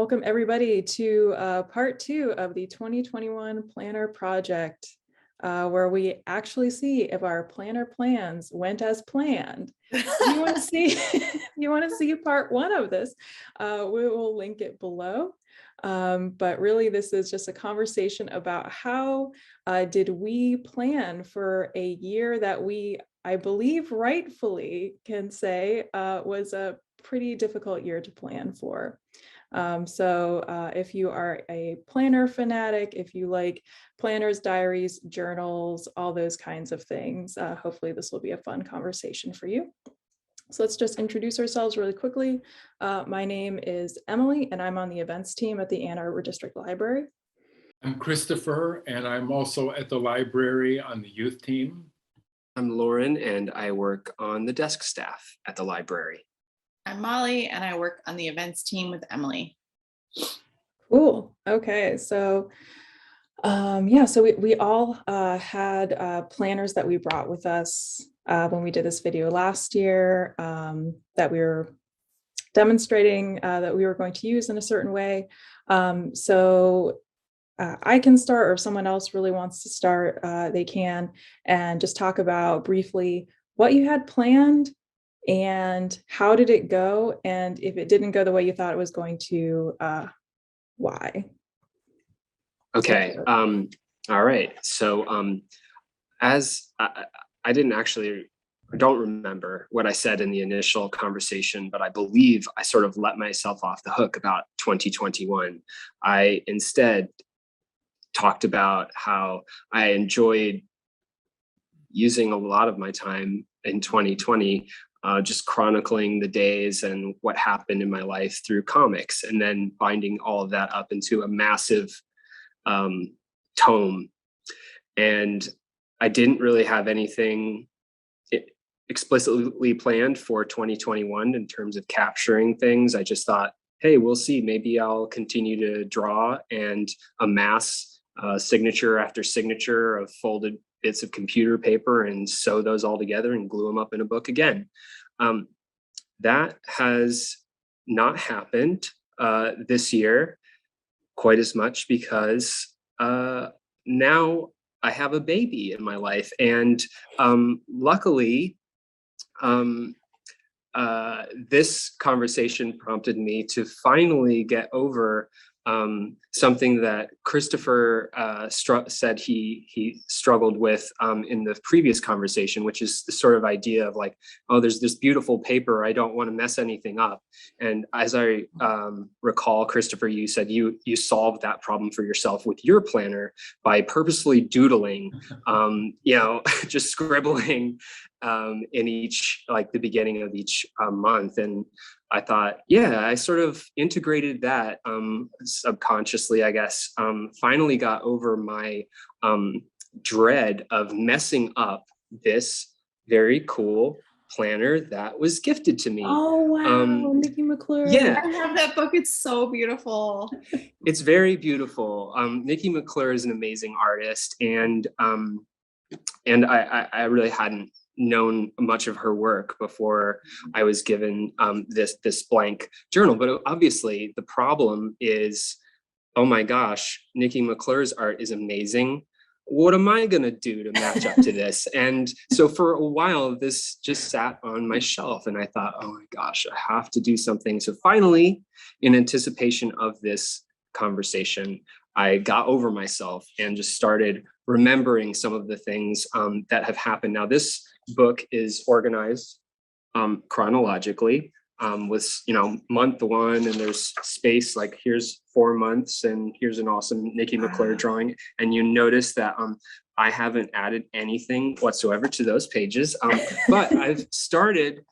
Welcome everybody to part 2 of the 2021 Planner Project, where we actually see if our planner plans went as planned. If you want to see, part 1 of this, we will link it below. But really, this is just a conversation about how did we plan for a year that we, I believe, rightfully can say was a pretty difficult year to plan for. So if you are a planner fanatic, if you like planners, diaries, journals, all those kinds of things, hopefully this will be a fun conversation for you. So let's just introduce ourselves really quickly. My name is Emily, and I'm on the events team at the Ann Arbor District Library. I'm Christopher, and I'm also at the library on the youth team. I'm Lauren, and I work on the desk staff at the library. I'm Molly, and I work on the events team with Emily. Cool. Okay. So yeah, so we all had planners that we brought with us when we did this video last year that we were demonstrating that we were going to use in a certain way. So I can start, or if someone else really wants to start, they can, and just talk about briefly what you had planned and how did it go, and if it didn't go the way you thought it was going to, why? Okay. All right. So as I don't remember what I said in the initial conversation, but I believe I sort of let myself off the hook about 2021. I instead talked about how I enjoyed using a lot of my time in 2020 just chronicling the days and what happened in my life through comics, and then binding all of that up into a massive tome. And I didn't really have anything explicitly planned for 2021 in terms of capturing things. I just thought, hey, we'll see. Maybe I'll continue to draw and amass signature after signature of folded bits of computer paper and sew those all together and glue them up in a book again. That has not happened this year quite as much because now I have a baby in my life, and luckily this conversation prompted me to finally get over something that Christopher said he struggled with in the previous conversation, which is the sort of idea of like, oh, there's this beautiful paper, I don't want to mess anything up. And as I recall, Christopher, you said you solved that problem for yourself with your planner by purposefully doodling, just scribbling in each, like the beginning of each month. And I thought, yeah, I sort of integrated that subconsciously, I guess. Finally got over my dread of messing up this very cool planner that was gifted to me. Oh, wow, Nikki McClure. Yeah. I have that book. It's so beautiful. It's very beautiful. Nikki McClure is an amazing artist, and I really hadn't known much of her work before I was given this blank journal. But obviously the problem is, oh my gosh, Nikki McClure's art is amazing. What am I gonna do to match up to this? And so for a while, this just sat on my shelf, and I thought, oh my gosh, I have to do something. So finally, in anticipation of this conversation, I got over myself and just started remembering some of the things that have happened. Now, this book is organized chronologically with, month 1, and there's space, like here's 4 months, and here's an awesome Nikki McClure drawing. And you notice that I haven't added anything whatsoever to those pages, but I've started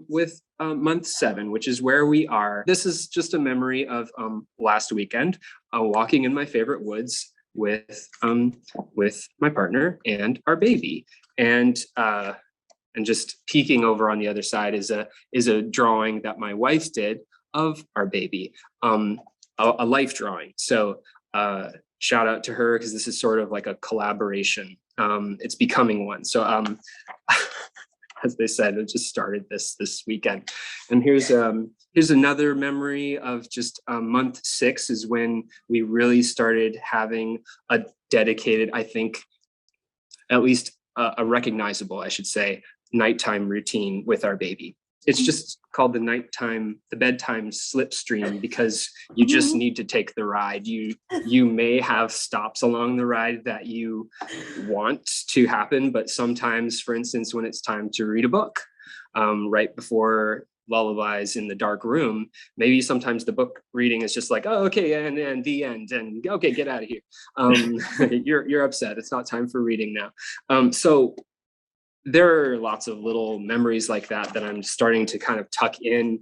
with month 7, which is where we are. This is just a memory of last weekend, walking in my favorite woods with my partner and our baby, and just peeking over on the other side is a drawing that my wife did of our baby, a life drawing. So shout out to her, because this is sort of like a collaboration. It's becoming one. So as they said, it just started this weekend. And here's Here's another memory of just month 6 is when we really started having a dedicated, I think, at least a recognizable, I should say, nighttime routine with our baby. It's just called the bedtime slipstream, because you just need to take the ride. You may have stops along the ride that you want to happen, but sometimes, for instance, when it's time to read a book, right before lullabies in the dark room, maybe sometimes the book reading is just like, oh, okay, and the end, and okay, get out of here. You're upset. It's not time for reading now. So there are lots of little memories like that that I'm starting to kind of tuck in.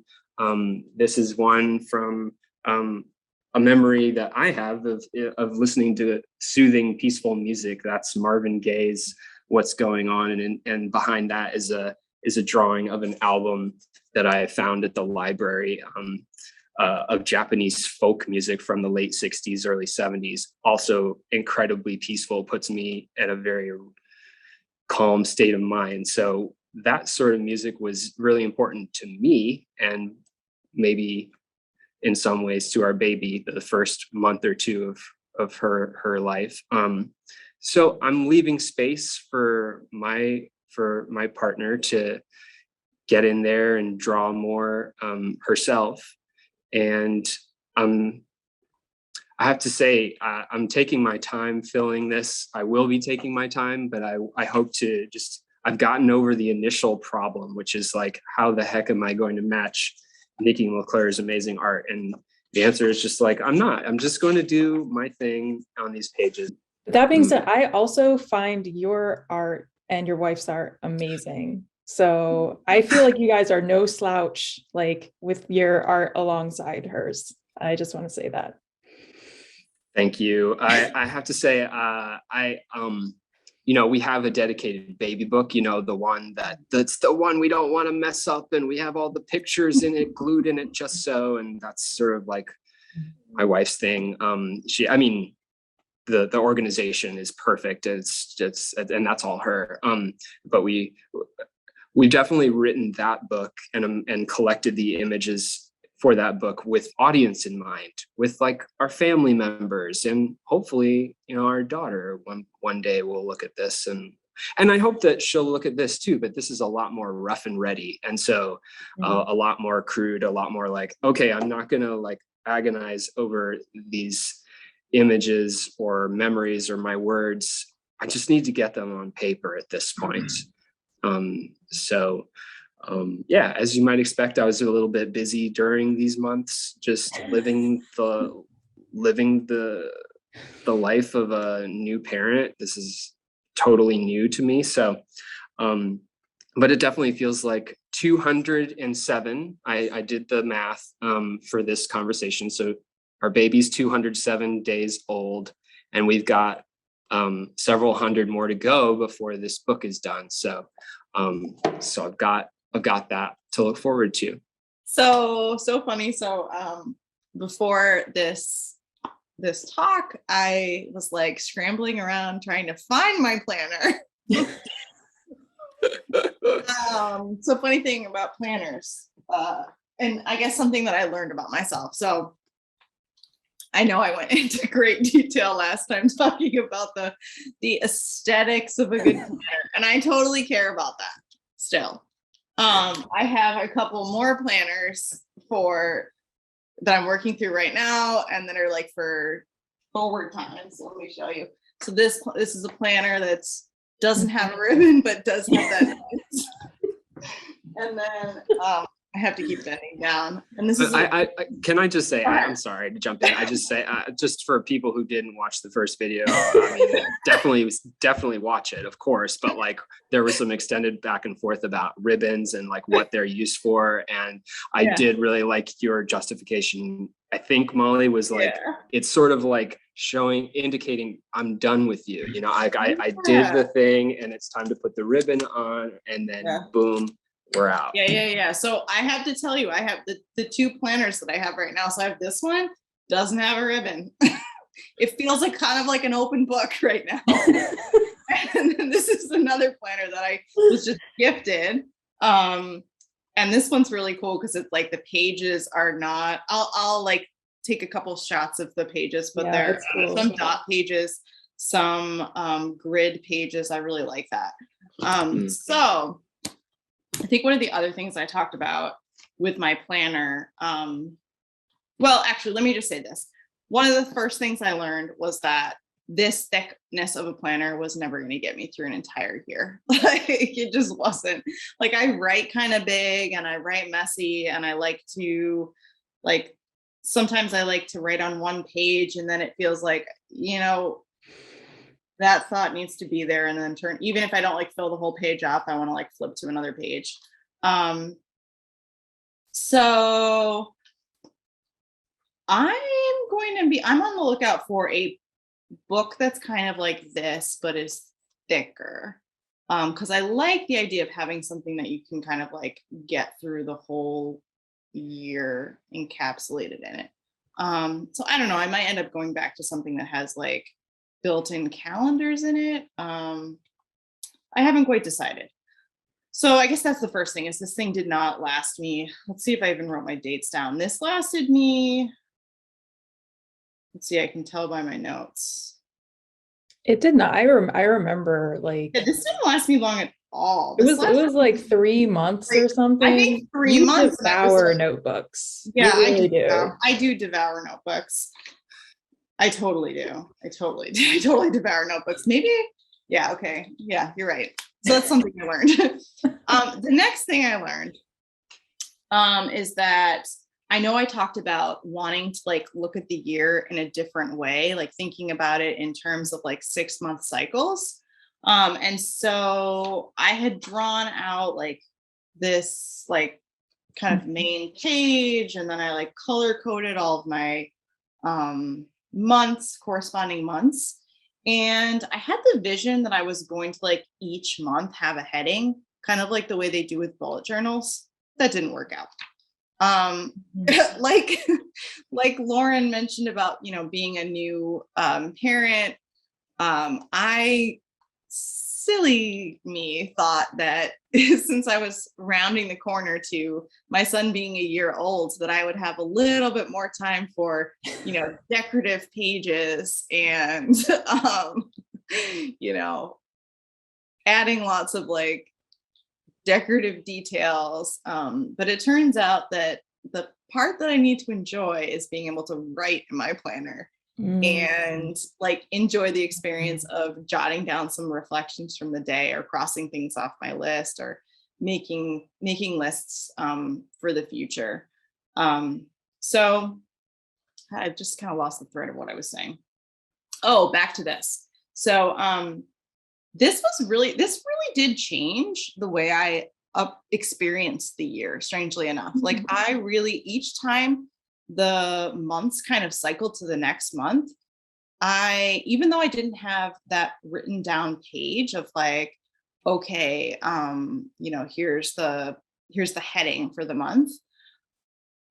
This is one from a memory that I have of listening to soothing, peaceful music. That's Marvin Gaye's "What's Going On," and behind that is a drawing of an album that I found at the library of Japanese folk music from the late 60s, early 70s. Also incredibly peaceful, puts me at a very calm state of mind. So that sort of music was really important to me, and maybe in some ways to our baby the first month or two of her life. So I'm leaving space for my partner to get in there and draw more herself. And I have to say, I'm taking my time filling this. I will be taking my time, but I hope to I've gotten over the initial problem, which is like, how the heck am I going to match Nikki McClure's amazing art? And the answer is just like, I'm not. I'm just going to do my thing on these pages. That being said, I also find your art and your wife's art amazing. So I feel like you guys are no slouch, like with your art alongside hers. I just want to say that. Thank you. I have to say, we have a dedicated baby book, the one that's the one we don't want to mess up, and we have all the pictures in it, glued in it just so, and that's sort of like my wife's thing. The organization is perfect. It's and that's all her. But we've definitely written that book and collected the images for that book with audience in mind, with like our family members, and hopefully, our daughter one day will look at this, and I hope that she'll look at this too. But this is a lot more rough and ready, and so a lot more crude, a lot more like, okay, I'm not gonna like agonize over these images or memories or my words. I just need to get them on paper at this point. Yeah, as you might expect, I was a little bit busy during these months, just living the life of a new parent. This is totally new to me. So, but it definitely feels like 207. I did the math for this conversation. So our baby's 207 days old, and we've got several hundred more to go before this book is done. So I've got that to look forward to. So funny. So before this talk, I was like scrambling around trying to find my planner. So funny thing about planners, and I guess something that I learned about myself. So I know I went into great detail last time talking about the aesthetics of a good planner, and I totally care about that still. I have a couple more planners that I'm working through right now, and that are like for forward times. So let me show you. So this is a planner that doesn't have a ribbon, but does have that. And then I have to keep bending down. And this is can I just say, I'm sorry to jump in. I just say, just for people who didn't watch the first video, I mean, definitely watch it, of course. But like, there was some extended back and forth about ribbons and like what they're used for. And I did really like your justification. I think Molly was like, it's sort of like indicating I'm done with you. I did the thing, and it's time to put the ribbon on, and then boom, we're out. Yeah. So I have to tell you, I have the two planners that I have right now. So I have this one, doesn't have a ribbon. It feels like kind of like an open book right now. And then this is another planner that I was just gifted. And And this one's really cool because it's like the pages are not, I'll like take a couple shots of the pages, but Yeah, there it's are cool. some dot pages, some grid pages. I really like that. So I think one of the other things I talked about with my planner, well, actually, let me just say this. One of the first things I learned was that this thickness of a planner was never going to get me through an entire year. Like it just wasn't. Like I write kind of big and I write messy, and I like to, like, sometimes I like to write on one page and then it feels like, you know, that thought needs to be there, and then turn, even if I don't like fill the whole page up, I want to like flip to another page. So I'm on the lookout for a book that's kind of like this, but is thicker. Because I like the idea of having something that you can kind of like get through the whole year encapsulated in it. So I don't know, I might end up going back to something that has like built-in calendars in it. I haven't quite decided. So I guess that's the first thing, is this thing did not last me. Let's see if I even wrote my dates down. This lasted me, let's see, I can tell by my notes. It did not. I remember like Yeah, this didn't last me long at all. it was like 3 months or something. I think 3 You months. devour notebooks. Yeah, You really do. I do devour notebooks. I totally do. I totally devour notebooks. Maybe, yeah, okay. Yeah, you're right. So that's something I learned. The next thing I learned is that I know I talked about wanting to like look at the year in a different way, like thinking about it in terms of like 6-month cycles. And so I had drawn out like this like kind of main page, and then I like color coded all of my corresponding months. And I had the vision that I was going to like each month have a heading, kind of like the way they do with bullet journals. That didn't work out. like Lauren mentioned about, you know, being a new parent, I, silly me, thought that since I was rounding the corner to my son being a year old, that I would have a little bit more time for, you know, decorative pages and you know, adding lots of like decorative details. But it turns out that the part that I need to enjoy is being able to write in my planner and like enjoy the experience of jotting down some reflections from the day, or crossing things off my list, or making lists for the future. So I just kind of lost the thread of what I was saying. Oh, back to this. So this really did change the way I experienced the year, strangely enough. Like I really, each time the months kind of cycled to the next month, even though I didn't have that written down page of like, okay, you know, here's the heading for the month.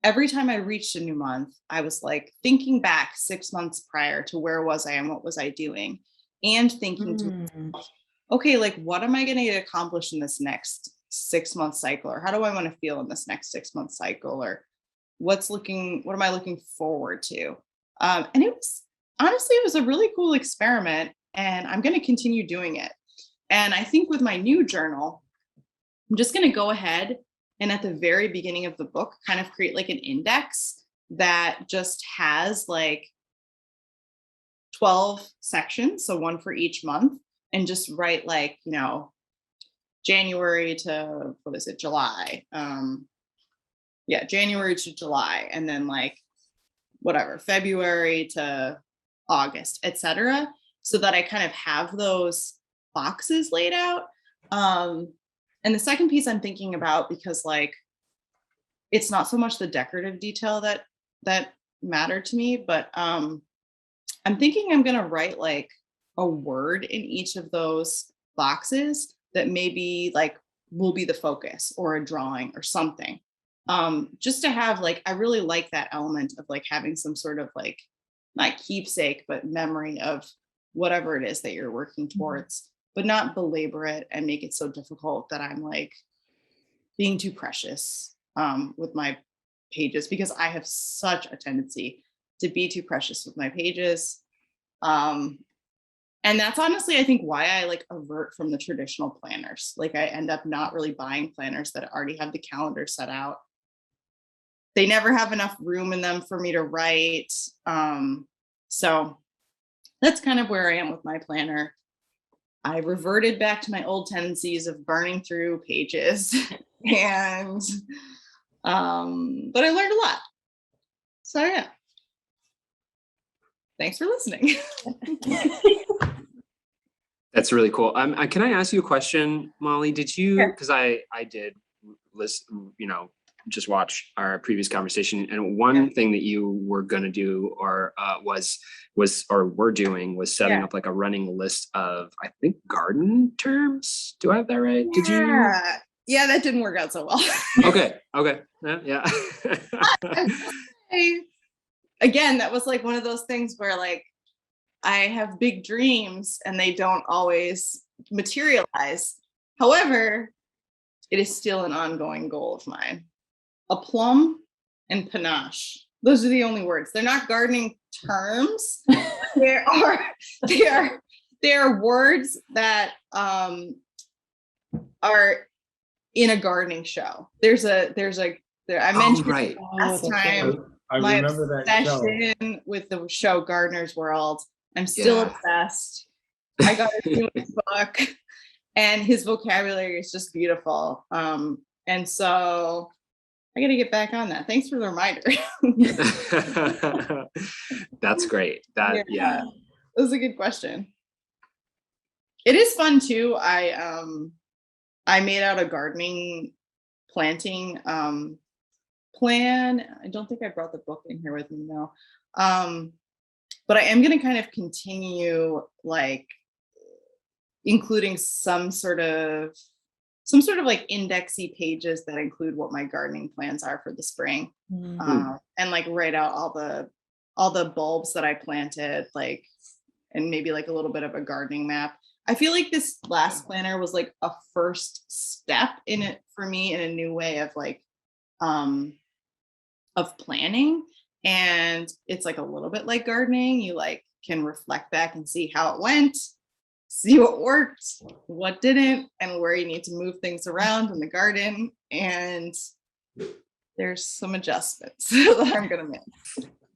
Every time I reached a new month, I was like thinking back 6 months prior to where was I and what was I doing, and thinking to, okay, like what am I going to accomplish in this next 6-month cycle, or how do I want to feel in this next 6-month cycle, or what am I looking forward to? And it was, honestly, it was a really cool experiment, and I'm going to continue doing it. And I think with my new journal, I'm just going to go ahead and at the very beginning of the book, kind of create like an index that just has like 12 sections, so one for each month, and just write like, you know, January to, what is it, July. January to July, and then like whatever, February to August, etc., so that I kind of have those boxes laid out. And the second piece I'm thinking about, because like it's not so much the decorative detail that mattered to me, but I'm thinking I'm gonna write like a word in each of those boxes that maybe like will be the focus, or a drawing or something. Just to have like, I really like that element of like having some sort of like, not keepsake, but memory of whatever it is that you're working towards, but not belabor it and make it so difficult that I'm like being too precious with my pages, because I have such a tendency to be too precious with my pages. And that's honestly, I think, why I like avert from the traditional planners. Like I end up not really buying planners that already have the calendar set out. They never have enough room in them for me to write. So that's kind of where I am with my planner. I reverted back to my old tendencies of burning through pages and but I learned a lot. So yeah. Thanks for listening. That's really cool. Can I ask you a question, Molly? Did you, Yeah. because I did listen, just watch our previous conversation, and one thing that you were gonna do or were doing was setting up like a running list of, I think, garden terms. Do I have that right? Did you? Yeah, that didn't work out so well. Okay. Yeah. Again, that was like one of those things where like I have big dreams and they don't always materialize. However, it is still an ongoing goal of mine. Aplomb and panache. Those are the only words. They're not gardening terms. They are words that are in a gardening show. I mentioned right. last time I my remember that show. obsession with the show Gardener's World. I'm still obsessed. I got a new book, and his vocabulary is just beautiful. And so I got to get back on that. Thanks for the reminder. That's great. That was a good question. It is fun too. I made out a gardening planting plan. I don't think I brought the book in here with me though. But I am going to kind of continue like including some sort of like indexy pages that include what my gardening plans are for the spring. And like write out all the bulbs that I planted, like, and maybe like a little bit of a gardening map. I feel like this last planner was like a first step in it for me in a new way of like of planning. And it's like a little bit like gardening. You like can reflect back and see how it went, see what worked, what didn't, and where you need to move things around in the garden. And there's some adjustments that I'm gonna make.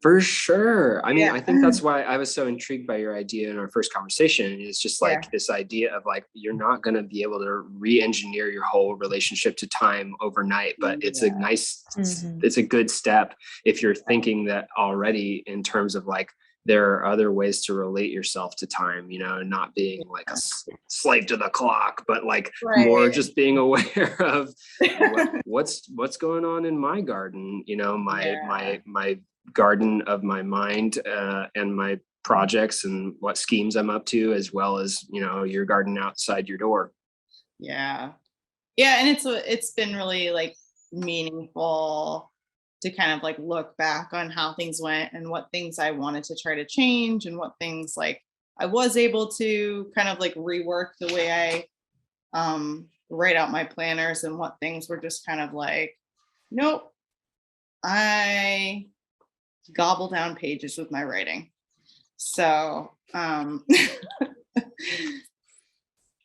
For sure. I mean, I think that's why I was so intrigued by your idea in our first conversation. It's just like this idea of like, you're not going to be able to re-engineer your whole relationship to time overnight, but it's a nice, it's a good step if you're thinking that already in terms of like, there are other ways to relate yourself to time, not being like a slave to the clock, but like more just being aware of what's going on in my garden, my garden of my mind and my projects and what schemes I'm up to, as well as your garden outside your door. And it's been really like meaningful to kind of like look back on how things went and what things I wanted to try to change and what things like I was able to kind of like rework the way I write out my planners, and what things were just kind of like, nope, I gobble down pages with my writing. So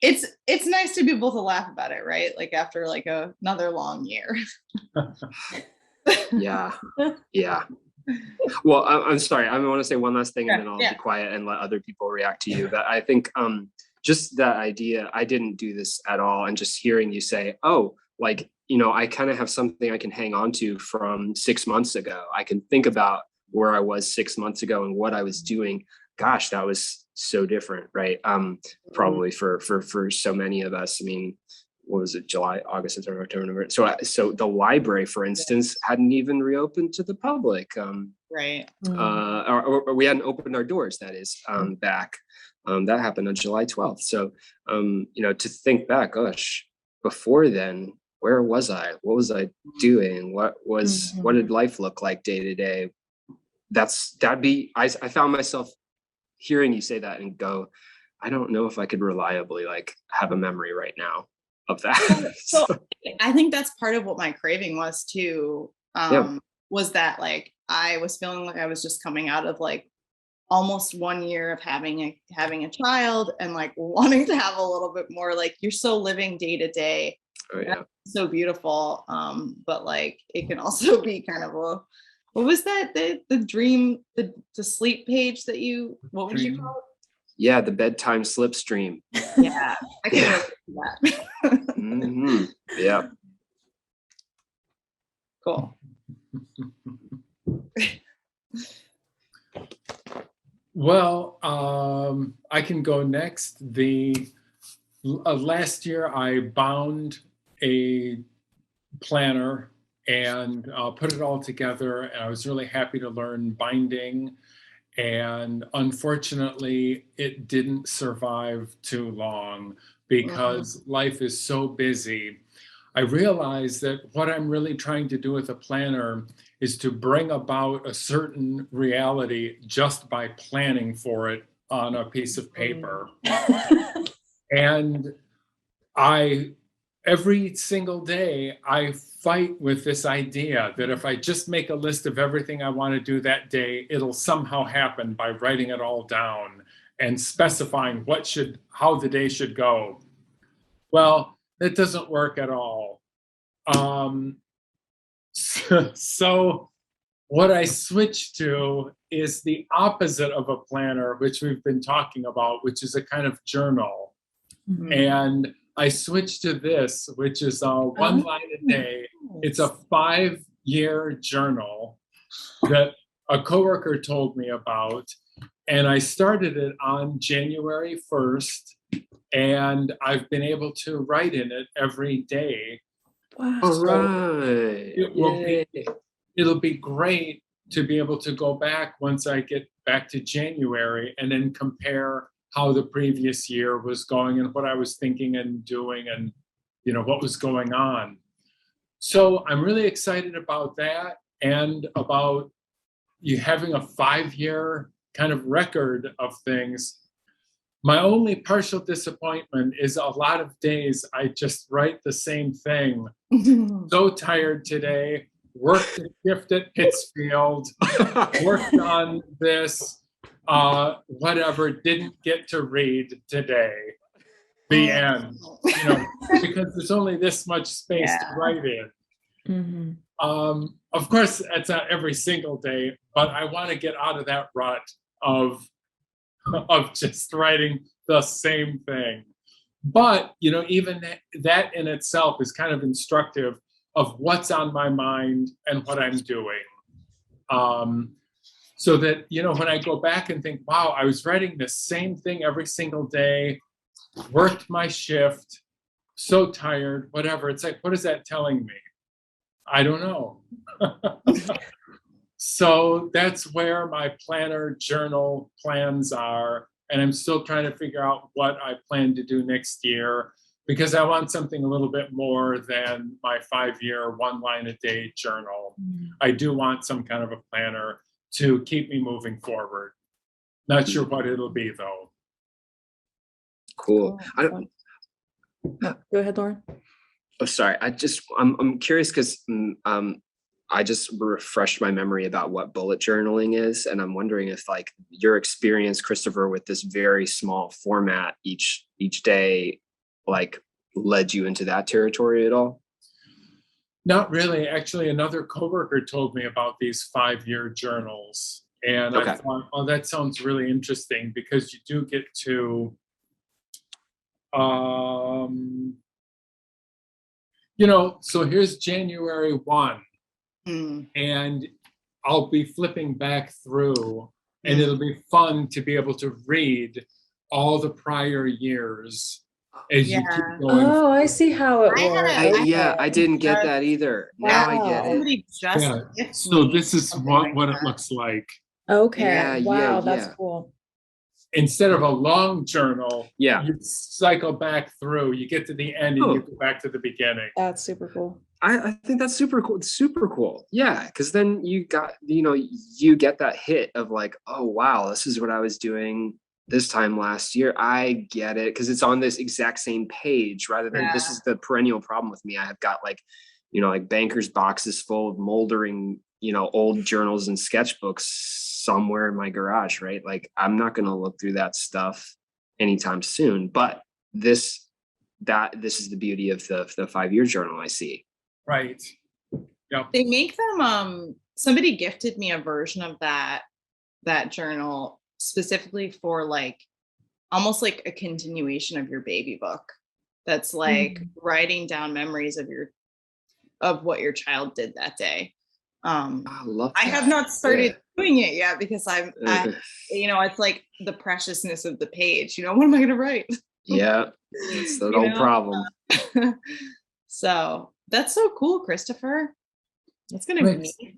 it's nice to be able to laugh about it, right? Like after like another long year. Yeah. Well, I'm sorry. I want to say one last thing and then I'll be quiet and let other people react to you. But I think just that idea, I didn't do this at all. And just hearing you say, oh, like, I kind of have something I can hang on to from 6 months ago. I can think about where I was 6 months ago and what I was doing. Gosh, that was so different, right? Probably for so many of us. I mean, what was it? July, August, September, October, November. So the library, for instance, hadn't even reopened to the public. Right. Or we hadn't opened our doors. That is back. That happened on July 12th. So to think back, gosh, before then, where was I? What was I doing? What did life look like day to day? I found myself hearing you say that and go, I don't know if I could reliably like have a memory right now. of that. So I think that's part of what my craving was too. Yeah. Was that like I was feeling like I was just coming out of like almost 1 year of having a child and like wanting to have a little bit more, like you're so living day to day. Oh, yeah. So beautiful. But like it can also be kind of a, what was that? The dream, the sleep page that you, what would you Dream. call Yeah, the bedtime slipstream. it? Yeah, I can Yeah. relate to that. Mhm. Yeah. Cool. Well, I can go next. Last year I bound a planner and put it all together, and I was really happy to learn binding. And unfortunately, it didn't survive too long because life is so busy. I realized that what I'm really trying to do with a planner is to bring about a certain reality just by planning for it on a piece of paper. And every single day, I fight with this idea that if I just make a list of everything I want to do that day, it'll somehow happen by writing it all down and specifying how the day should go. Well, it doesn't work at all. So what I switched to is the opposite of a planner, which we've been talking about, which is a kind of journal. And I switched to this, which is one line a day. It's a 5-year journal that a coworker told me about. And I started it on January 1st. And I've been able to write in it every day. Wow. All right. It'll be great to be able to go back once I get back to January and then compare how the previous year was going and what I was thinking and doing and what was going on. So I'm really excited about that and about you having a 5-year kind of record of things. My only partial disappointment is a lot of days I just write the same thing. So tired today, worked a shift at Pittsfield, worked on this, whatever, didn't get to read today. The end. Because there's only this much space to write in. Of course, that's not every single day, but I want to get out of that rut of just writing the same thing. But, even that in itself is kind of instructive of what's on my mind and what I'm doing. So that, when I go back and think, wow, I was writing the same thing every single day, worked my shift, so tired, whatever. It's like, what is that telling me? I don't know. So that's where my planner journal plans are. And I'm still trying to figure out what I plan to do next year because I want something a little bit more than my 5-year, 1 line a day journal. I do want some kind of a planner to keep me moving forward. Not sure what it'll be though. Cool. Go ahead, Lauren. Oh, sorry. I'm curious because I just refreshed my memory about what bullet journaling is. And I'm wondering if like your experience, Christopher, with this very small format each day, like led you into that territory at all? Not really. Actually, another coworker told me about these 5-year journals. And I thought, oh, that sounds really interesting because you do get to, so here's January 1. And I'll be flipping back through and it'll be fun to be able to read all the prior years as you keep going. Oh, I see how it works. I didn't get that either. Now I get it. So this is what it looks like. Okay. Wow, that's cool. Instead of a long journal, you cycle back through, you get to the end and you go back to the beginning. That's super cool. I think that's super cool. Super cool. Yeah. Cause then you got, you get that hit of like, oh, wow, this is what I was doing this time last year. I get it, because it's on this exact same page rather than, this is the perennial problem with me. I have got like, you know, like banker's boxes full of moldering, you know, old journals and sketchbooks somewhere in my garage, right? Like, I'm not going to look through that stuff anytime soon. But this is the beauty of the 5-year journal I see. Right. Yep. They make them, somebody gifted me a version of that journal specifically for like, almost like a continuation of your baby book. That's like writing down memories of what your child did that day. I love that. I have not started doing it yet because I, you know, it's like the preciousness of the page, you know, what am I going to write? Yeah, it's the old problem. So that's so cool, Christopher. That's going to be neat.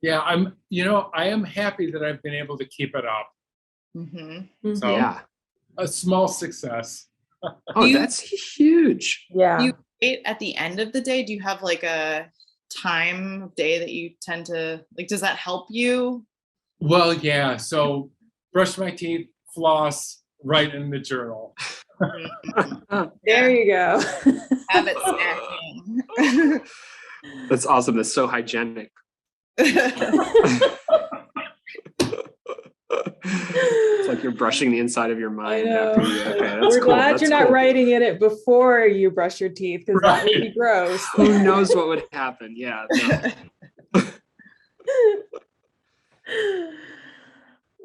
Yeah, I am happy that I've been able to keep it up. So Yeah, a small success. Oh, that's huge. Yeah. You wait at the end of the day? Do you have like a time of day that you tend to like? Does that help you? Well, yeah. So brush my teeth, floss, write in the journal. There you go. Habit stacking. That's awesome. That's so hygienic. It's like you're brushing the inside of your mind. After you, okay, that's We're cool. glad That's you're not cool. writing in it before you brush your teeth, because that would be gross. Who knows what would happen? Yeah. No.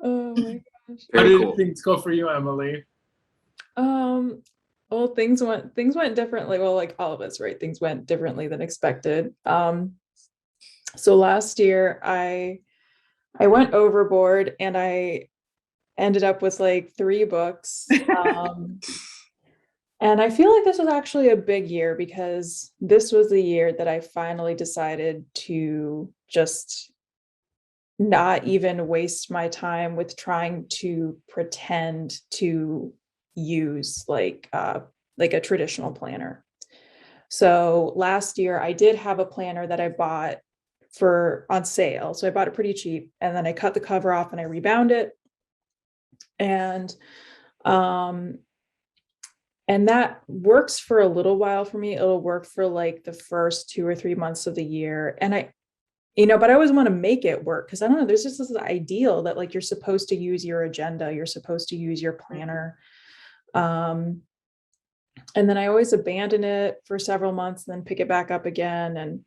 Oh my gosh. How Very did cool. things go for you, Emily? Well, things went differently. Well, like all of us, right? Things went differently than expected. So last year I went overboard and I ended up with like 3 books. And I feel like this was actually a big year, because this was the year that I finally decided to just not even waste my time with trying to pretend to use like a traditional planner. So last year I did have a planner that I bought on sale. So I bought it pretty cheap, and then I cut the cover off and I rebound it. And that works for a little while for me. It'll work for like the first 2 or 3 months of the year. And but I always want to make it work, because I don't know, there's just this ideal that like you're supposed to use your agenda, you're supposed to use your planner. And then I always abandon it for several months and then pick it back up again. And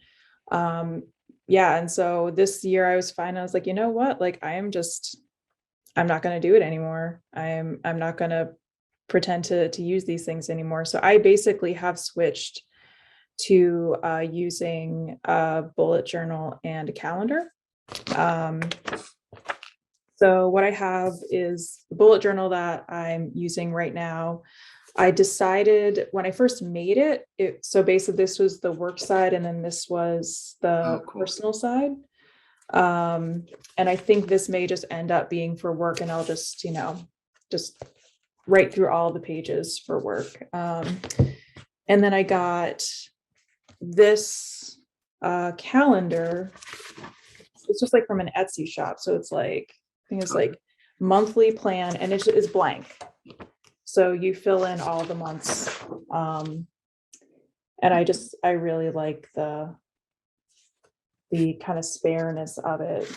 and so this year I was fine. I was like, you know what? Like I'm not going to do it anymore. I'm not going to pretend to use these things anymore. So I basically have switched to using a bullet journal and a calendar. So what I have is the bullet journal that I'm using right now. I decided when I first made it, so basically this was the work side and then this was the personal side. And I think this may just end up being for work, and I'll just, just write through all the pages for work. And then I got this calendar. It's just like from an Etsy shop. So it's like, I think it's like monthly plan, and it's blank. So you fill in all the months. And I really like the kind of spareness of it.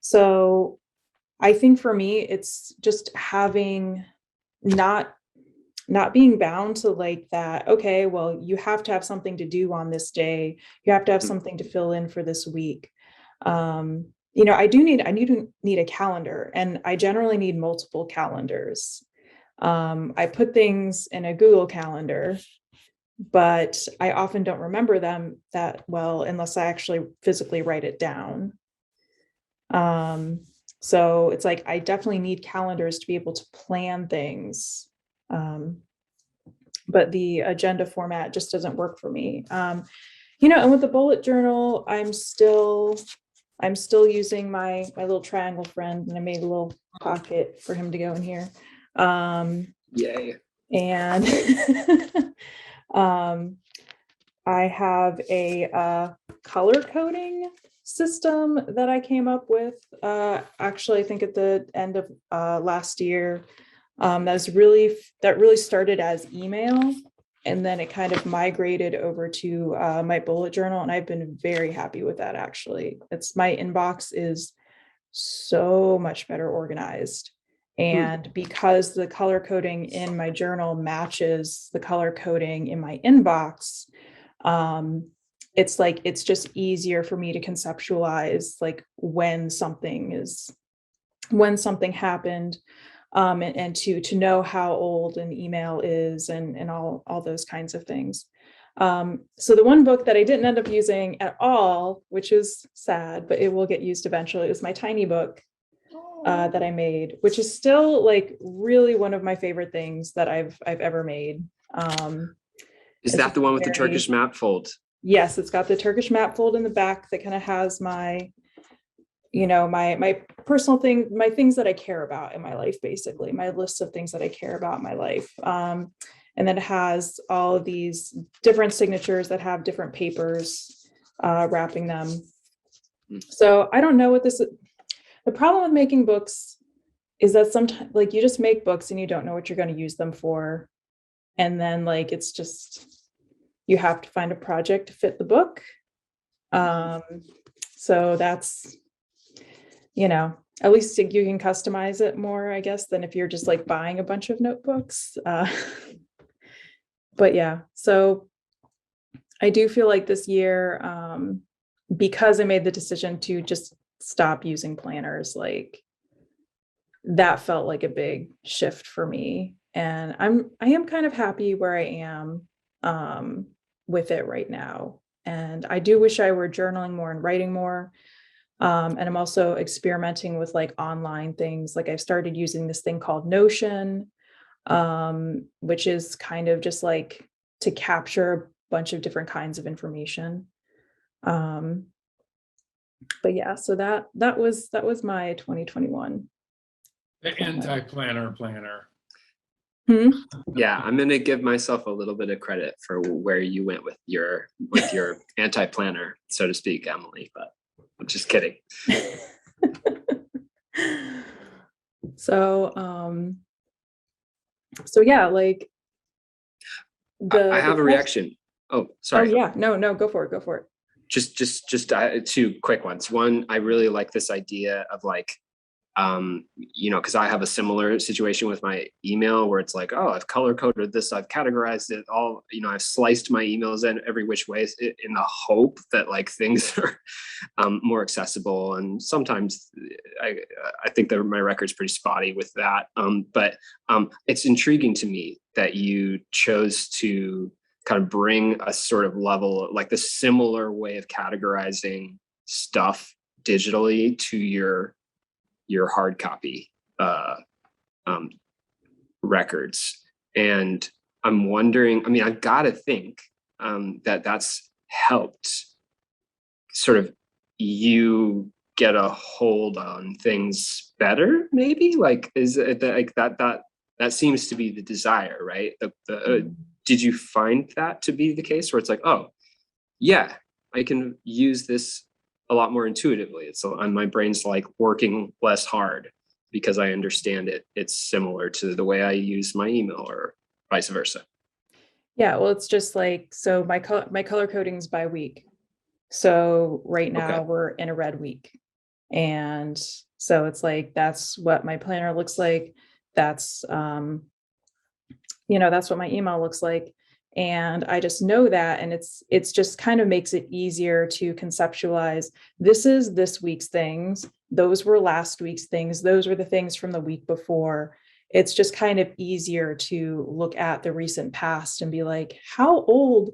So I think for me, it's just having not being bound to like that. Okay, well, you have to have something to do on this day. You have to have something to fill in for this week. I need a calendar, and I generally need multiple calendars. I put things in a Google Calendar, but I often don't remember them that well unless I actually physically write it down. So it's like I definitely need calendars to be able to plan things. But the agenda format just doesn't work for me. And with the bullet journal, I'm still using my little triangle friend, and I made a little pocket for him to go in here. Yay. And I have a color coding system that I came up with, actually, I think at the end of last year, that really started as email, and then it kind of migrated over to my bullet journal, and I've been very happy with that. Actually, my inbox is so much better organized. And because the color coding in my journal matches the color coding in my inbox, it's just easier for me to conceptualize like when something happened, and to know how old an email is, and all those kinds of things. So the one book that I didn't end up using at all, which is sad, but it will get used eventually, is my tiny book that I made, which is still like really one of my favorite things that I've ever made. Is that the one with the Turkish map fold? Yes, it's got the Turkish map fold in the back that kind of has my, my personal thing, my things that I care about in my life, basically my list of things that I care about in my life. And then it has all of these different signatures that have different papers wrapping them. So I don't know what this is. The problem with making books is that sometimes like you just make books and you don't know what you're going to use them for. And then like, it's just, you have to find a project to fit the book. So that's, at least you can customize it more, I guess, than if you're just like buying a bunch of notebooks. But yeah, so I do feel like this year, because I made the decision to just stop using planners, like that felt like a big shift for me. And I am kind of happy where I am with it right now. And I do wish I were journaling more and writing more. And I'm also experimenting with like online things. Like I've started using this thing called Notion, which is kind of just like to capture a bunch of different kinds of information. But yeah, so that was my 2021. The planner. Yeah, I'm gonna give myself a little bit of credit for where you went with your anti-planner, so to speak, Emily, but I'm just kidding. So yeah, like I have a reaction. Oh, sorry. Oh yeah, no, go for it. Just two quick ones. One, I really like this idea of like, because I have a similar situation with my email where it's like, oh, I've color coded this, I've categorized it all, I've sliced my emails in every which way in the hope that like things are more accessible. And sometimes I think that my record's pretty spotty with that. But it's intriguing to me that you chose to kind of bring a sort of level, like the similar way of categorizing stuff digitally to your hard copy records. And I'm wondering, I've got to think that that's helped sort of you get a hold on things better, maybe? Like, is it like that seems to be the desire, right? Did you find that to be the case where it's like, oh, yeah, I can use this a lot more intuitively. My brain's like working less hard because I understand it. It's similar to the way I use my email or vice versa. Yeah, well, it's just like, so my color coding is by week. So right now we're in a red week. And so it's like, that's what my planner looks like. That's, that's what my email looks like. And I just know that, and it's just kind of makes it easier to conceptualize. This is this week's things. Those were last week's things. Those were the things from the week before. It's just kind of easier to look at the recent past and be like, how old,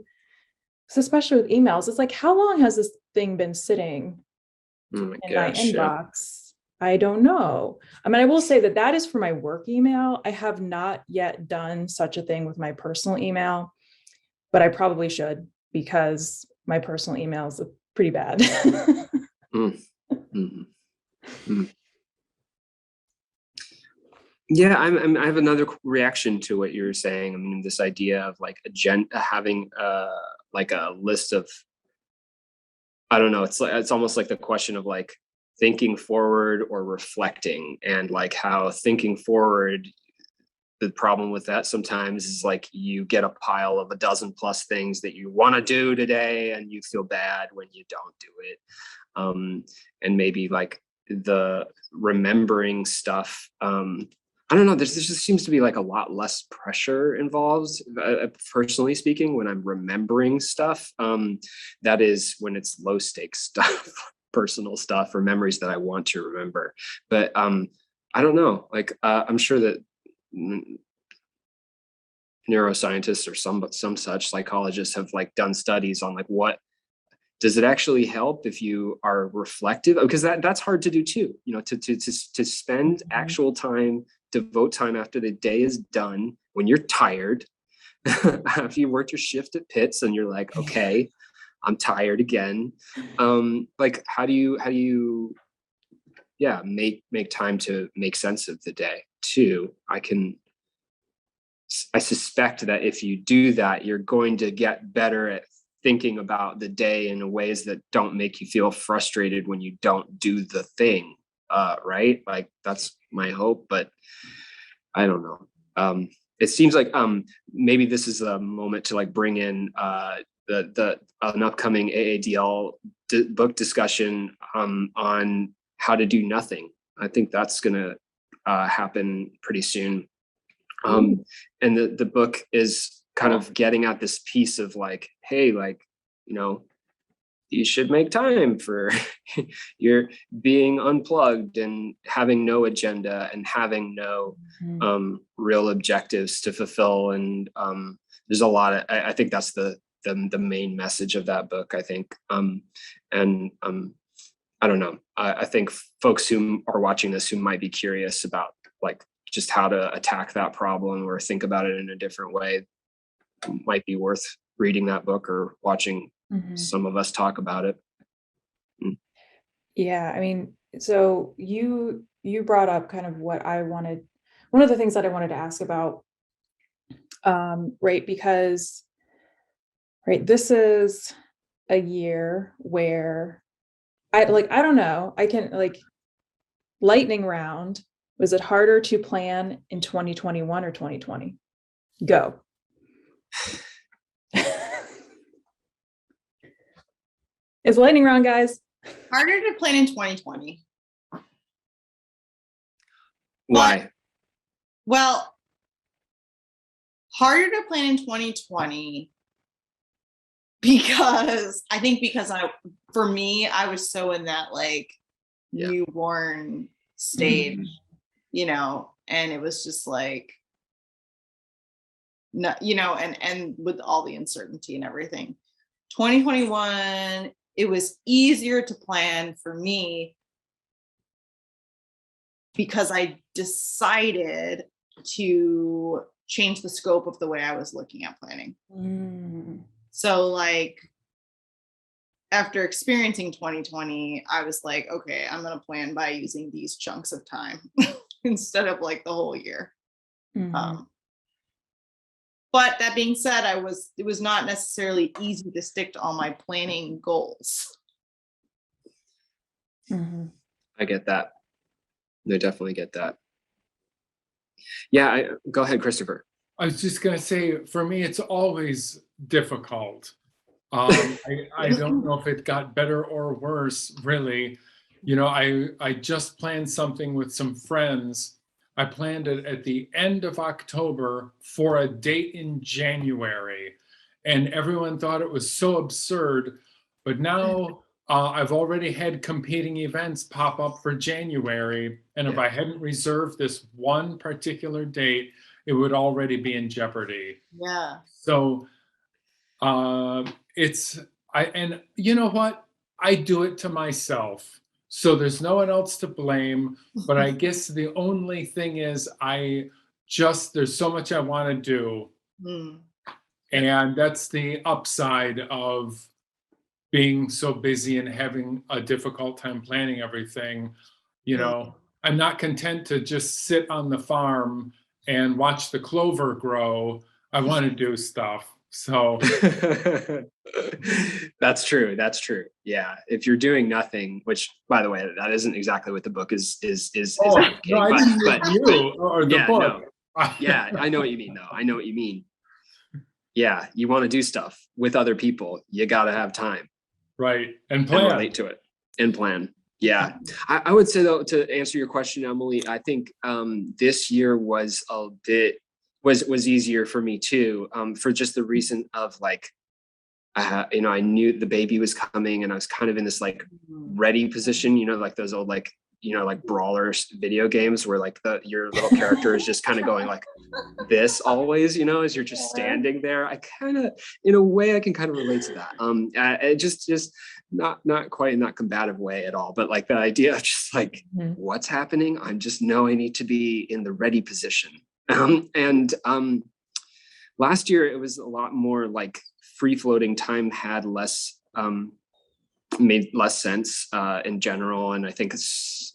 especially with emails, it's like, how long has this thing been sitting in my inbox? I don't know. I will say that is for my work email. I have not yet done such a thing with my personal email, but I probably should, because my personal emails are pretty bad. Yeah, I have another reaction to what you're saying. This idea of like having like a list of I don't know, it's almost like the question of like thinking forward or reflecting, and like how thinking forward, the problem with that sometimes is like you get a pile of a dozen plus things that you want to do today and you feel bad when you don't do it. And maybe like the remembering stuff, I don't know, there just seems to be like a lot less pressure involved, personally speaking, when I'm remembering stuff. That is when it's low stakes stuff, personal stuff, or memories that I want to remember. But I don't know, like I'm sure that neuroscientists or some such psychologists have like done studies on like what does it actually help if you are reflective, because that's hard to do too, you know, to spend actual time, devote time after the day is done, when you're tired after you worked your shift at Pitts and you're like, okay, I'm tired again. Like how do you yeah, make time to make sense of the day too? I suspect that if you do that, you're going to get better at thinking about the day in ways that don't make you feel frustrated when you don't do the thing, right? Like that's my hope, but I don't know. It seems like maybe this is a moment to like bring in an upcoming AADL book discussion on how to do nothing. I think that's gonna happen pretty soon. And the book is kind of getting at this piece of like, hey, like, you know, you should make time for your being unplugged and having no agenda and having no real objectives to fulfill. And there's a lot of, I think that's the main message of that book, I think. And I don't know. I think folks who are watching this who might be curious about like just how to attack that problem or think about it in a different way might be worth reading that book or watching some of us talk about it. Yeah, I mean, so you brought up kind of what I wanted, one of the things that I wanted to ask about, right? Because, right, this is a year where I don't know, I can like lightning round. Was it harder to plan in 2021 or 2020? Go. It's lightning round, guys. Harder to plan in 2020. Why? Well, harder to plan in 2020 because for me, I was so in that like newborn stage, you know, and it was just like, no, you know, and with all the uncertainty and everything. 2021, it was easier to plan for me because I decided to change the scope of the way I was looking at planning. So like after experiencing 2020, I was like, okay, I'm going to plan by using these chunks of time instead of like the whole year. But that being said, it was not necessarily easy to stick to all my planning goals. I get that. I definitely get that. Yeah, go ahead, Christopher. I was just going to say, for me, it's always difficult. I don't know if it got better or worse, really. You know, I just planned something with some friends. I planned it at the end of October for a date in January, and everyone thought it was so absurd. But now I've already had competing events pop up for January, and if I hadn't reserved this one particular date, it would already be in jeopardy. Yeah. So and you know what? I do it to myself. So there's no one else to blame. But I guess the only thing is there's so much I want to do. And that's the upside of being so busy and having a difficult time planning everything. You know, I'm not content to just sit on the farm and watch the clover grow. I want to do stuff. So That's true. That's true. Yeah. If you're doing nothing, which by the way, that isn't exactly what the book is oh, no, advocating, I didn't mean you or the yeah, book. no. Yeah, I know what you mean though. I know what you mean. Yeah, you want to do stuff with other people. You got to have time Right. And and plan. relate to it and plan. Yeah. I would say though, to answer your question, Emily, I think this year was a bit was easier for me too, for just the reason of like, you know, I knew the baby was coming and I was kind of in this like ready position, you know, like those old like, you know, like brawlers video games where like your little character is just kind of going like this always, you know, as you're just standing there. I kind of, in a way, I can kind of relate to that. It just not quite in that combative way at all, but like the idea of just like what's happening. I just know I need to be in the ready position. Last year it was a lot more like free floating. Time had less made less sense in general, and I think it's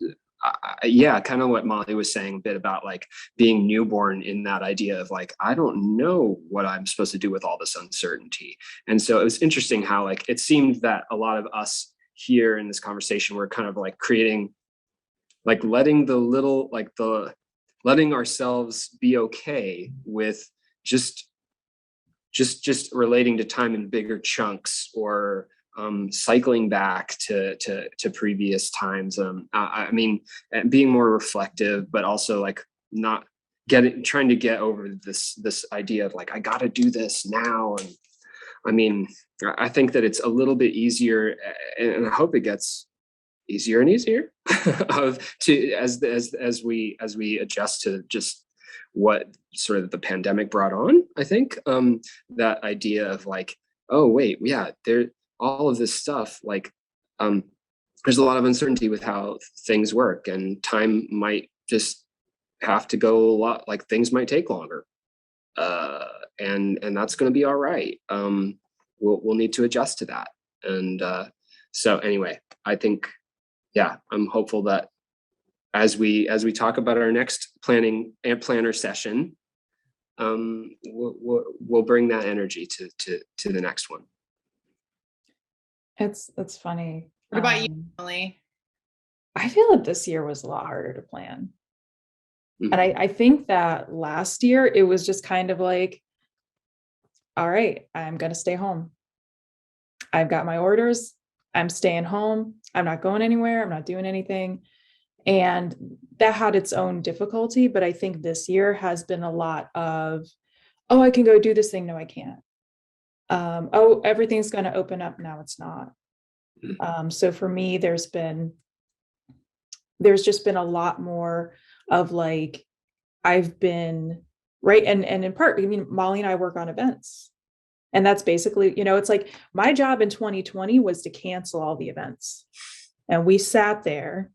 yeah, kind of what Molly was saying a bit about like being newborn in that idea of like, I don't know what I'm supposed to do with all this uncertainty. And so it was interesting how like it seemed that a lot of us here in this conversation were kind of like creating, like letting ourselves be okay with just relating to time in bigger chunks, or cycling back to previous times. I mean, being more reflective, but also like not trying to get over this idea of like, I got to do this now. And I mean, I think that it's a little bit easier, and I hope it gets easier and easier as we adjust to just what sort of the pandemic brought on. I think that idea of like, oh wait, yeah, there all of this stuff, like there's a lot of uncertainty with how things work, and time might just have to go a lot, like things might take longer, and that's going to be all right. We'll need to adjust to that. And so anyway, I think, yeah, I'm hopeful that as we talk about our next planner session, we'll bring that energy to the next one. It's funny. What about you, Emily? I feel that this year was a lot harder to plan. Mhm. And I think that last year it was just kind of like, all right, I'm going to stay home. I've got my orders. I'm staying home. I'm not going anywhere. I'm not doing anything. And that had its own difficulty. But I think this year has been a lot of, oh, I can go do this thing. No, I can't. Oh, everything's going to open up. Now it's not. So for me, there's just been a lot more of like, I've been right. And in part, I mean, Molly and I work on events. And that's basically, you know, it's like my job in 2020 was to cancel all the events. And we sat there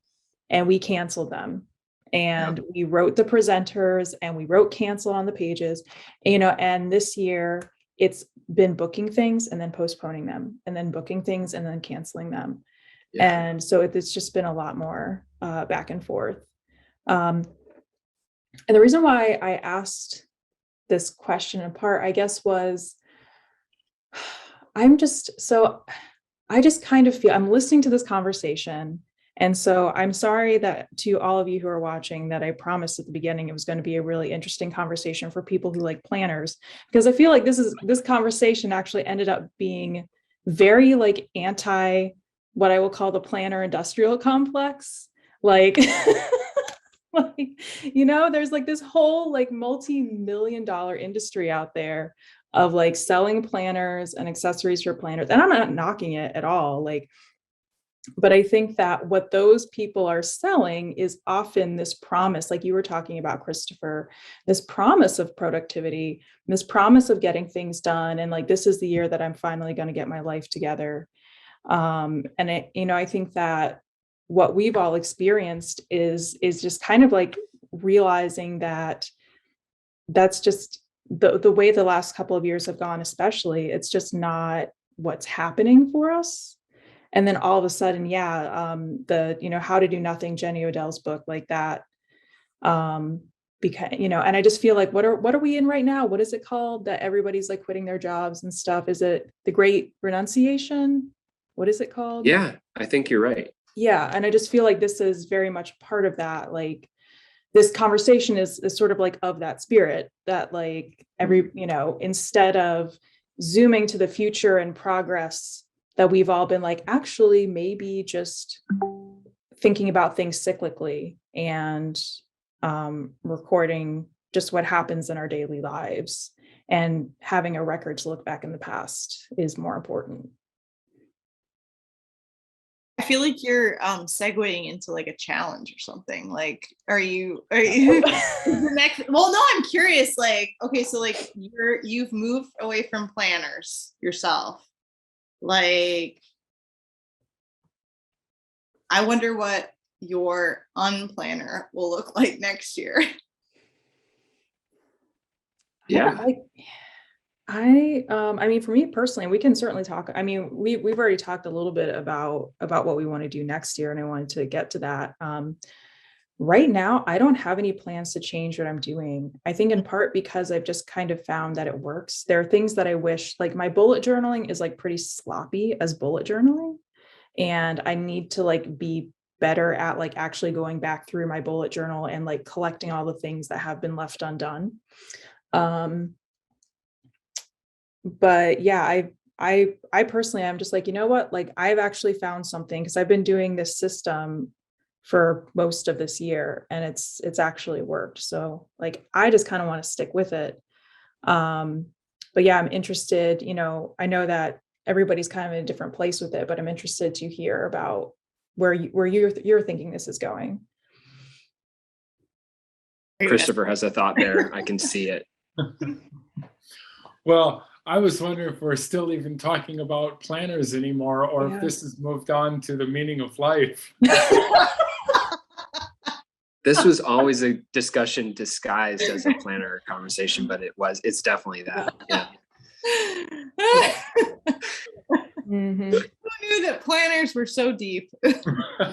and we canceled them. And we wrote the presenters and we wrote cancel on the pages, you know, and this year it's been booking things and then postponing them, and then booking things and then canceling them. Yeah. And so it's just been a lot more back and forth. And the reason why I asked this question in part, I guess, was I just kind of feel, I'm listening to this conversation. And so I'm sorry that to all of you who are watching, that I promised at the beginning it was going to be a really interesting conversation for people who like planners, because I feel like this conversation actually ended up being very like anti what I will call the planner industrial complex. Like, like, you know, there's like this whole like multi-million-dollar industry out there of like selling planners and accessories for planners. And I'm not knocking it at all. Like, but I think that what those people are selling is often this promise, like you were talking about, Christopher, this promise of productivity, this promise of getting things done. And like, this is the year that I'm finally going to get my life together. And it, you know, I think that what we've all experienced is just kind of like realizing that that's just the way the last couple of years have gone, especially, it's just not what's happening for us. And then all of a sudden, yeah, the, you know, How to Do Nothing, Jenny Odell's book, like that, because, and I just feel like, what are we in right now? What is it called that everybody's like quitting their jobs and stuff? Is it the Great Renunciation? What is it called? Yeah, I think you're right. Yeah. And I just feel like this is very much part of that. Like, this conversation is sort of like of that spirit, that like instead of zooming to the future and progress, that we've all been like, actually, maybe just thinking about things cyclically and recording just what happens in our daily lives, and having a record to look back in the past is more important. I feel like you're segueing into like a challenge or something. Like, are you the next? Well, no, I'm curious. Like, okay, so like you've moved away from planners yourself. Like, I wonder what your unplanner will look like next year. Yeah. I mean, for me personally, we can certainly talk. I mean, we've already talked a little bit about what we want to do next year, and I wanted to get to that. Right now, I don't have any plans to change what I'm doing. I think in part because I've just kind of found that it works. There are things that I wish, like my bullet journaling is like pretty sloppy as bullet journaling, and I need to like be better at like actually going back through my bullet journal and like collecting all the things that have been left undone. But yeah, I personally, I'm just like, you know what, like I've actually found something, because I've been doing this system for most of this year and it's actually worked. So like, I just kind of want to stick with it. But yeah, I'm interested, I know that everybody's kind of in a different place with it, but I'm interested to hear about where you're thinking this is going. Christopher has a thought there. I can see it. Well, I was wondering if we're still even talking about planners anymore, or if this has moved on to the meaning of life. This was always a discussion disguised as a planner conversation, but it's definitely that. Yeah. Mm-hmm. Who knew that planners were so deep?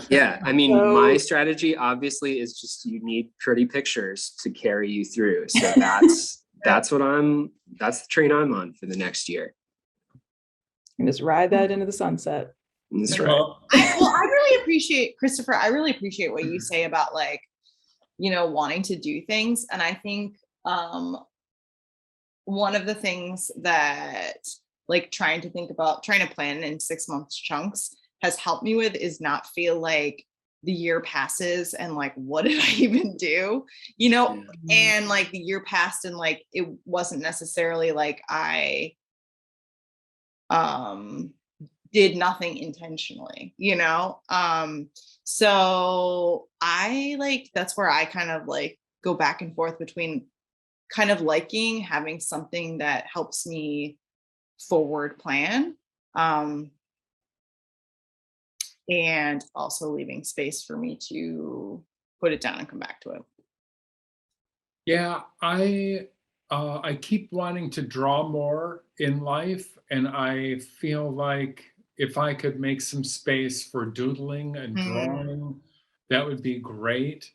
Yeah, I mean, my strategy obviously is just, you need pretty pictures to carry you through. So that's the train I'm on for the next year. And just ride that into the sunset. That's right. I really appreciate, Christopher, I really appreciate what you say about like, wanting to do things. And I think one of the things that like trying to plan in 6 months chunks has helped me with is not feel like the year passes and like, what did I even do? And like the year passed and like, it wasn't necessarily like I did nothing intentionally, so I like, that's where I kind of like go back and forth between kind of liking having something that helps me forward plan, and also leaving space for me to put it down and come back to it. Yeah, I keep wanting to draw more in life, and I feel like if I could make some space for doodling and drawing, that would be great.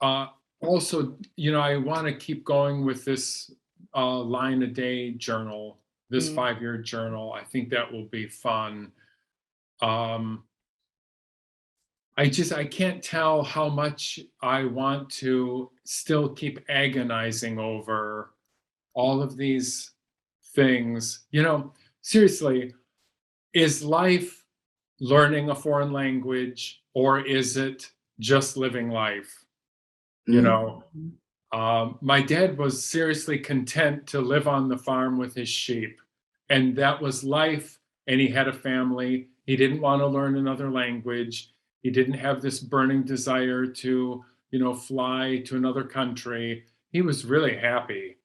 Also, I want to keep going with this line a day journal, this 5-year journal. I think that will be fun. I can't tell how much I want to still keep agonizing over all of these things. Seriously, is life learning a foreign language, or is it just living life? My dad was seriously content to live on the farm with his sheep, and that was life. And he had a family. He didn't want to learn another language. He didn't have this burning desire to, fly to another country. He was really happy.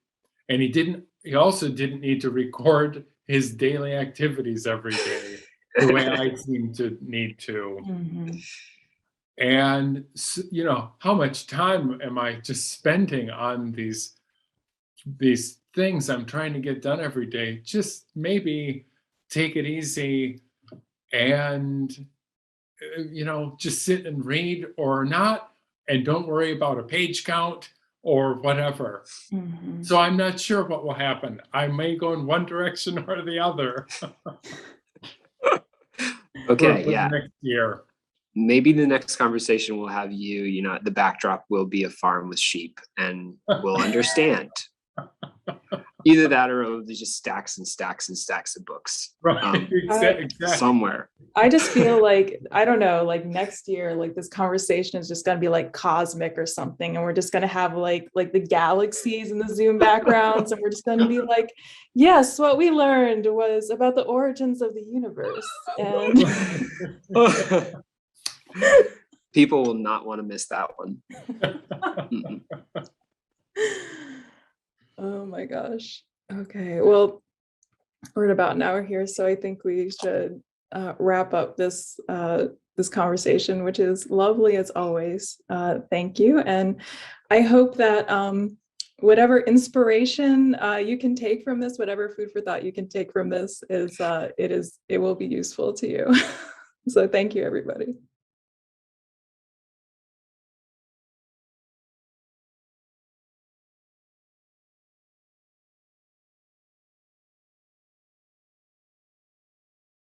And he also didn't need to record his daily activities every day the way I seem to need to. Mm-hmm. And, how much time am I just spending on these things I'm trying to get done every day? Just maybe take it easy and, just sit and read, or not, and don't worry about a page count or whatever. Mhm. So I'm not sure what will happen. I may go in one direction or the other Okay, for yeah. the next year. Maybe the next conversation we'll have you know, the backdrop will be a farm with sheep and we'll understand. Either that or it'll be just stacks and stacks and stacks of books Right, exactly. somewhere. I just feel like, I don't know, like next year, like this conversation is just gonna be like cosmic or something. And we're just gonna have like the galaxies in the Zoom backgrounds. And we're just gonna be like, yes, what we learned was about the origins of the universe. And People will not want to miss that one. Mm-mm. oh my gosh. Okay, well, we're at about an hour here, so I think we should wrap up this this conversation, which is lovely as always. Thank you, and I hope that whatever inspiration you can take from this, whatever food for thought you can take from this, it will be useful to you. So thank you, everybody.